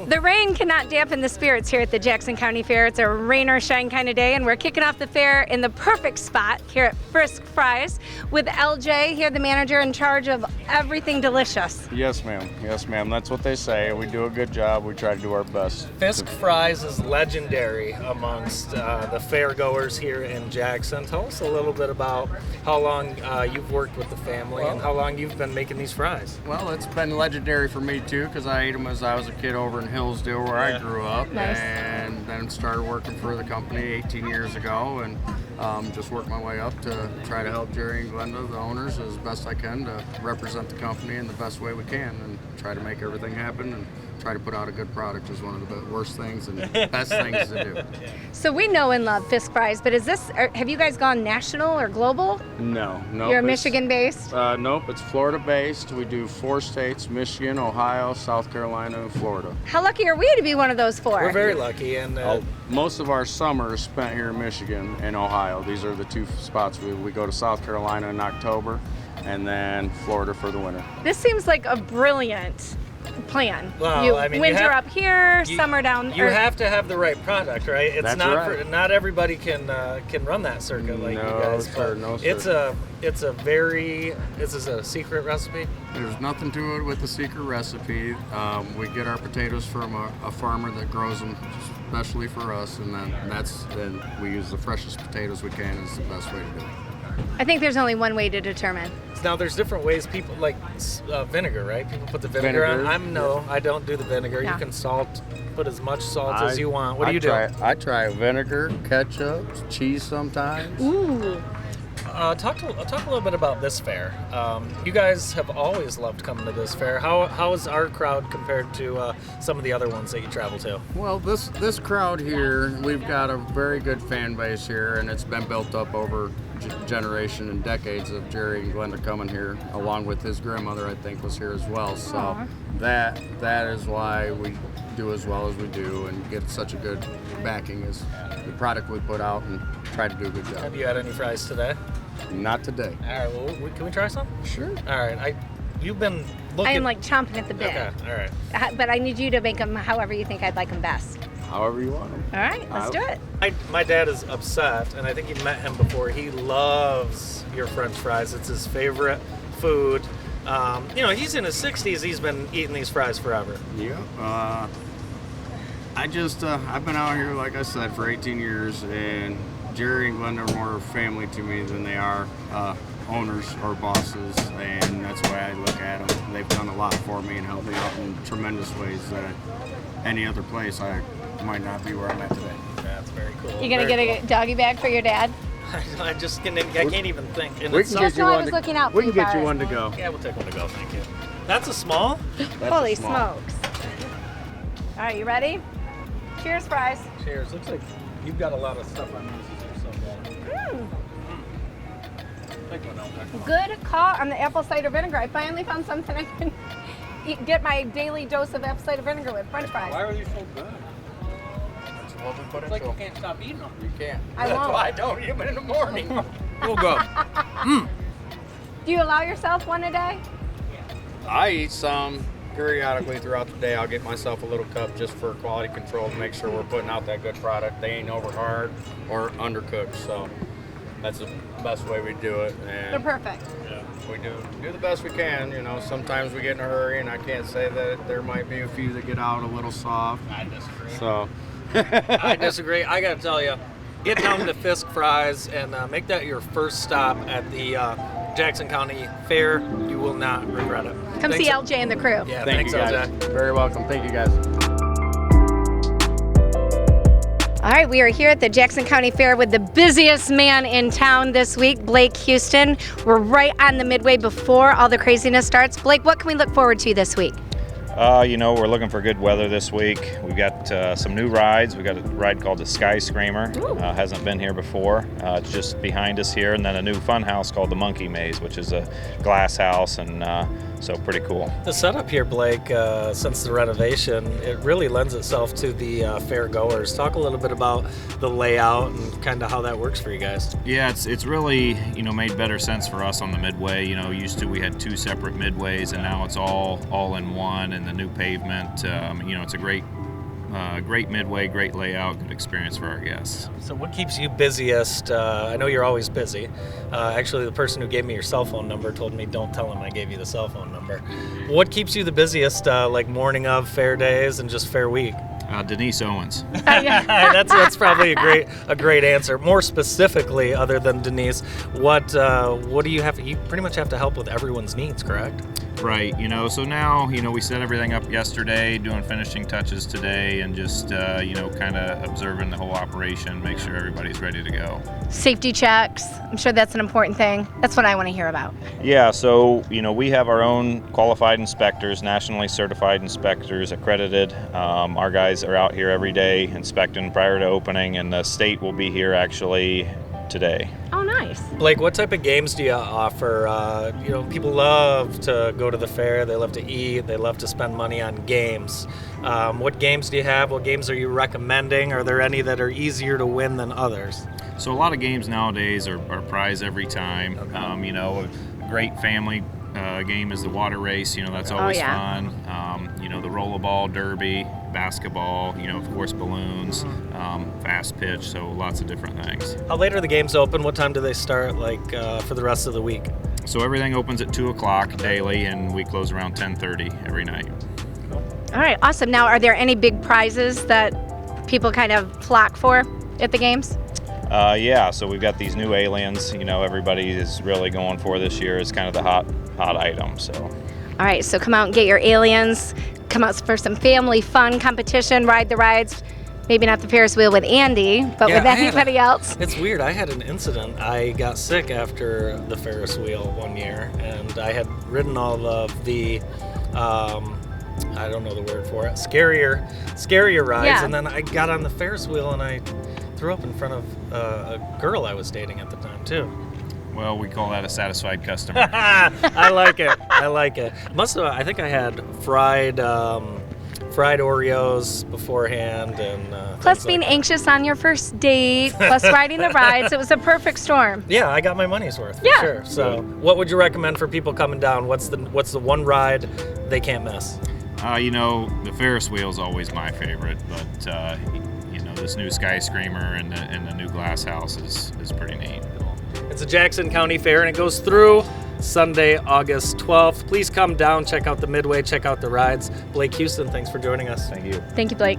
The rain cannot dampen the spirits here at the Jackson County Fair. It's a rain or shine kind of day, and we're kicking off the fair in the perfect spot here at Fiske Fries with LJ here, the manager in charge of everything delicious. Yes, ma'am. Yes, ma'am. That's what they say. We do a good job. We try to do our best. Fiske Fries is legendary amongst the fair goers here in Jackson. Tell us a little bit about how long you've worked with the family and how long you've been making these fries. Well, it's been legendary for me too, because I ate them as I was a kid over in Hillsdale, where I grew up, Nice. and then started working for the company 18 years ago, and just worked my way up to try to help Jerry and Glenda, the owners, as best I can to represent the company in the best way we can, and try to make everything happen and try to put out a good product is one of the worst things and best things to do. So we know and love Fiske Fries, but have you guys gone national or global? No. You're Michigan-based? Nope, it's Florida-based. We do 4 states: Michigan, Ohio, South Carolina, and Florida. How lucky are we to be one of those 4? We're very lucky, and Most of our summer is spent here in Michigan and Ohio. These are the 2 spots. We go to South Carolina in October, and then Florida for the winter. This seems like a brilliant plan. Well, I mean, winter up here, summer down. You have to have the right product, right? It's That's not right. not everybody can run that circuit like you guys. Sir, but no, sir. This is a secret recipe. There's nothing to it with the secret recipe. We get our potatoes from a farmer that grows them especially for us, and then we use the freshest potatoes we can. Is the best way to do it. I think there's only one way to determine. Now there's different ways people like vinegar, right? People put the vinegar on. I don't do the vinegar. No. You can put as much salt as you want. What do you do? I try vinegar, ketchup, cheese sometimes. Ooh. Talk a little bit about this fair. You guys have always loved coming to this fair. How is our crowd compared to some of the other ones that you travel to? Well, this crowd here, we've got a very good fan base here, and it's been built up over generation and decades of Jerry and Glenda coming here, along with his grandmother, I think, was here as well. So that is why we do as well as we do and get such a good backing as the product we put out and try to do a good job. Have you had any fries today? Not today. All right. Well, can we try some? Sure. All right. You've been looking. I am like chomping at the bit. Okay. All right. But I need you to make them however you think I'd like them best. However you want them. All right, let's do it. My dad is upset, and I think you've met him before. He loves your French fries. It's his favorite food. He's in his 60s. He's been eating these fries forever. Yeah. I've been out here, like I said, for 18 years, and Jerry and Glenda are more family to me than they are owners or bosses, and that's the way I look at them. They've done a lot for me and helped me out in tremendous ways that any other place I might not be where I'm at today. That's very cool. You gonna get a doggy bag for your dad? I can't even think. And We it's can so- get you I one. was looking out for We can you get guys. you one to go. Yeah, we'll take one to go. Thank you. That's a small. That's Holy a small. smokes. All right, you ready? Cheers, fries. Cheers. Looks like you've got a lot of stuff on these. These are so good. Take one out there. Good call on the apple cider vinegar. I finally found something I can get my daily dose of apple cider vinegar with French fries. Why are these so good? That's what we put It's like into you them. can't stop eating them. You can't. I That's won't. why I don't eat them in the morning. Real good. Do you allow yourself one a day? I eat some periodically throughout the day. I'll get myself a little cup just for quality control to make sure we're putting out that good product. They ain't over hard or undercooked, so that's the best way we do it. They're And perfect. we do the best we can. Sometimes we get in a hurry, and I can't say that there might be a few that get out a little soft. I disagree. So I disagree. I gotta tell you, get down to Fiske Fries and make that your first stop at the Jackson County Fair. You will not regret it. Come see LJ and the crew. Yeah, thank thanks, you guys. LJ. Very welcome. Thank you guys. All right, we are here at the Jackson County Fair with the busiest man in town this week, Blake Houston. We're right on the Midway before all the craziness starts. Blake, what can we look forward to this week? We're looking for good weather this week. We've got some new rides. We've got a ride called the Sky Screamer. Hasn't been here before. It's just behind us here. And then a new fun house called the Monkey Maze, which is a glass house, and so pretty cool. The setup here, Blake, since the renovation, it really lends itself to the fair goers. Talk a little bit about the layout and kind of how that works for you guys. Yeah, it's really made better sense for us on the Midway. Used to we had 2 separate Midways, and now it's all in one. And the new pavement, it's a great Great Midway, great layout, good experience for our guests. So what keeps you busiest? I know you're always busy. Actually, the person who gave me your cell phone number told me don't tell him I gave you the cell phone number. What keeps you the busiest, like morning of fair days and just fair week? Denise Owens. That's probably a great answer. More specifically, other than Denise, what do you have? You pretty much have to help with everyone's needs, correct? Right, so now, we set everything up yesterday, doing finishing touches today, and just, kind of observing the whole operation, make sure everybody's ready to go. Safety checks. I'm sure that's an important thing. That's what I want to hear about. Yeah, so, we have our own qualified inspectors, nationally certified inspectors, accredited. Our guys are out here every day inspecting prior to opening, and the state will be here actually today. Oh, nice. Blake, what type of games do you offer? People love to go to the fair. They love to eat. They love to spend money on games. What games do you have? What games are you recommending? Are there any that are easier to win than others? So a lot of games nowadays are prize every time. Okay. A great family game is the water race. That's always fun. The rollerball, derby, basketball, of course balloons, fast pitch, so lots of different things. How late are the games open? What time do they start, for the rest of the week? So everything opens at 2 o'clock daily, and we close around 10:30 every night. All right, awesome. Now, are there any big prizes that people kind of flock for at the games? Yeah, so we've got these new aliens, everybody is really going for this year. It's kind of the hot item, so. All right, so come out and get your aliens. Come out for some family fun competition, ride the rides. Maybe not the Ferris wheel with Andy, but with anybody else. It's weird. I had an incident. I got sick after the Ferris wheel one year, and I had ridden all of the, I don't know the word for it, scarier rides, Yeah. and then I got on the Ferris wheel and I threw up in front of a girl I was dating at the time, too. Well, we call that a satisfied customer. I like it. I think I had fried Oreos beforehand, and Plus being anxious on your first date, plus riding the rides. It was a perfect storm. Yeah, I got my money's worth. For Yeah. sure. So, what would you recommend for people coming down? What's the one ride they can't miss? The Ferris wheel is always my favorite, but this new Sky Screamer and the new glass house is pretty neat. It's a Jackson County Fair, and it goes through Sunday, August 12th. Please come down, check out the Midway, check out the rides. Blake Houston, thanks for joining us. Thank you. Thank you, Blake.